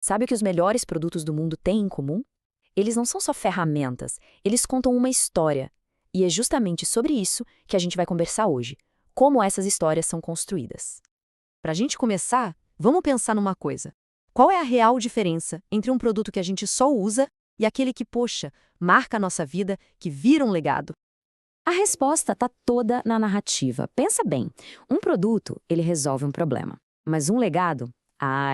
Sabe o que os melhores produtos do mundo têm em comum? Eles não são só ferramentas, eles contam uma história. E é justamente sobre isso que a gente vai conversar hoje. Como essas histórias são construídas. Para a gente começar, vamos pensar numa coisa. Qual é a real diferença entre um produto que a gente só usa e aquele que, poxa, marca a nossa vida, que vira um legado? A resposta está toda na narrativa. Pensa bem, um produto, ele resolve um problema. Mas um legado?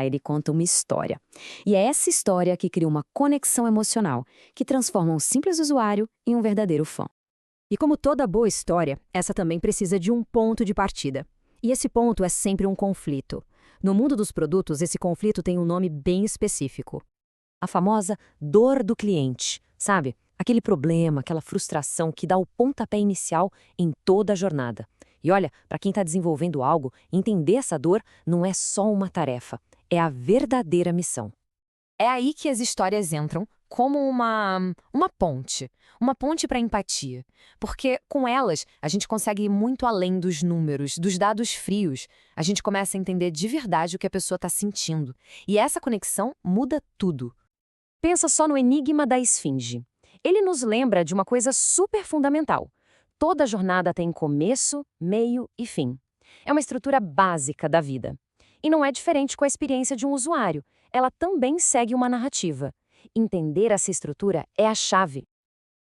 Ele conta uma história. E é essa história que cria uma conexão emocional, que transforma um simples usuário em um verdadeiro fã. E como toda boa história, essa também precisa de um ponto de partida. E esse ponto é sempre um conflito. No mundo dos produtos, esse conflito tem um nome bem específico. A famosa dor do cliente, sabe? Aquele problema, aquela frustração que dá o pontapé inicial em toda a jornada. E olha, para quem está desenvolvendo algo, entender essa dor não é só uma tarefa, é a verdadeira missão. É aí que as histórias entram como uma ponte para empatia. Porque com elas a gente consegue ir muito além dos números, dos dados frios. A gente começa a entender de verdade o que a pessoa está sentindo. E essa conexão muda tudo. Pensa só no enigma da esfinge. Ele nos lembra de uma coisa super fundamental. Toda jornada tem começo, meio e fim. É uma estrutura básica da vida. E não é diferente com a experiência de um usuário. Ela também segue uma narrativa. Entender essa estrutura é a chave.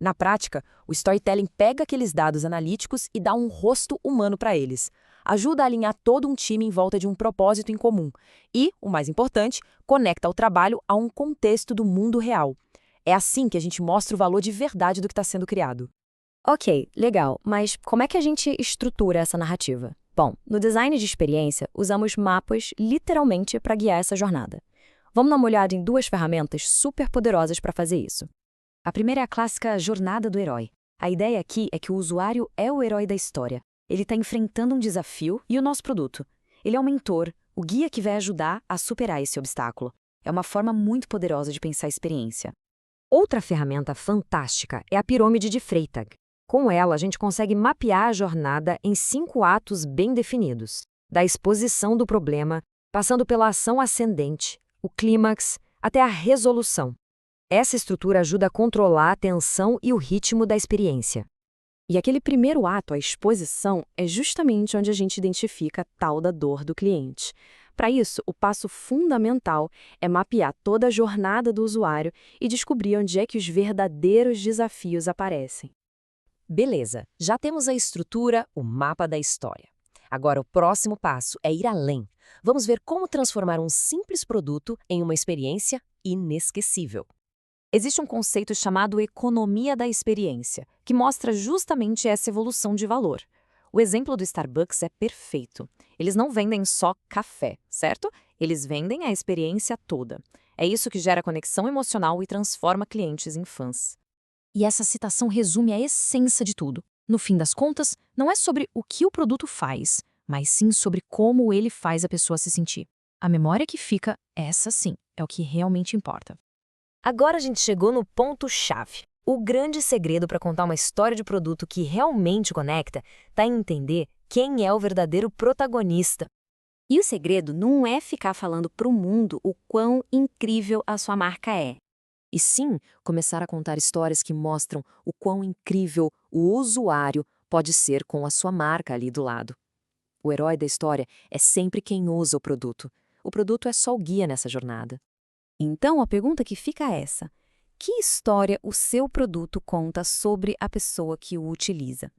Na prática, o storytelling pega aqueles dados analíticos e dá um rosto humano para eles. Ajuda a alinhar todo um time em volta de um propósito em comum. E, o mais importante, conecta o trabalho a um contexto do mundo real. É assim que a gente mostra o valor de verdade do que está sendo criado. Ok, legal, mas como é que a gente estrutura essa narrativa? Bom, no design de experiência, usamos mapas literalmente para guiar essa jornada. Vamos dar uma olhada em duas ferramentas super poderosas para fazer isso. A primeira é a clássica jornada do herói. A ideia aqui é que o usuário é o herói da história. Ele está enfrentando um desafio e o nosso produto. Ele é o mentor, o guia que vai ajudar a superar esse obstáculo. É uma forma muito poderosa de pensar a experiência. Outra ferramenta fantástica é a pirâmide de Freytag. Com ela, a gente consegue mapear a jornada em 5 atos bem definidos, da exposição do problema, passando pela ação ascendente, o clímax, até a resolução. Essa estrutura ajuda a controlar a tensão e o ritmo da experiência. E aquele primeiro ato, a exposição, é justamente onde a gente identifica a tal da dor do cliente. Para isso, o passo fundamental é mapear toda a jornada do usuário e descobrir onde é que os verdadeiros desafios aparecem. Beleza, já temos a estrutura, o mapa da história. Agora o próximo passo é ir além. Vamos ver como transformar um simples produto em uma experiência inesquecível. Existe um conceito chamado economia da experiência, que mostra justamente essa evolução de valor. O exemplo do Starbucks é perfeito. Eles não vendem só café, certo? Eles vendem a experiência toda. É isso que gera conexão emocional e transforma clientes em fãs. E essa citação resume a essência de tudo. No fim das contas, não é sobre o que o produto faz, mas sim sobre como ele faz a pessoa se sentir. A memória que fica, essa sim, é o que realmente importa. Agora a gente chegou no ponto-chave. O grande segredo para contar uma história de produto que realmente conecta está em entender quem é o verdadeiro protagonista. E o segredo não é ficar falando para o mundo o quão incrível a sua marca é. E sim, começar a contar histórias que mostram o quão incrível o usuário pode ser com a sua marca ali do lado. O herói da história é sempre quem usa o produto. O produto é só o guia nessa jornada. Então, a pergunta que fica é essa: que história o seu produto conta sobre a pessoa que o utiliza?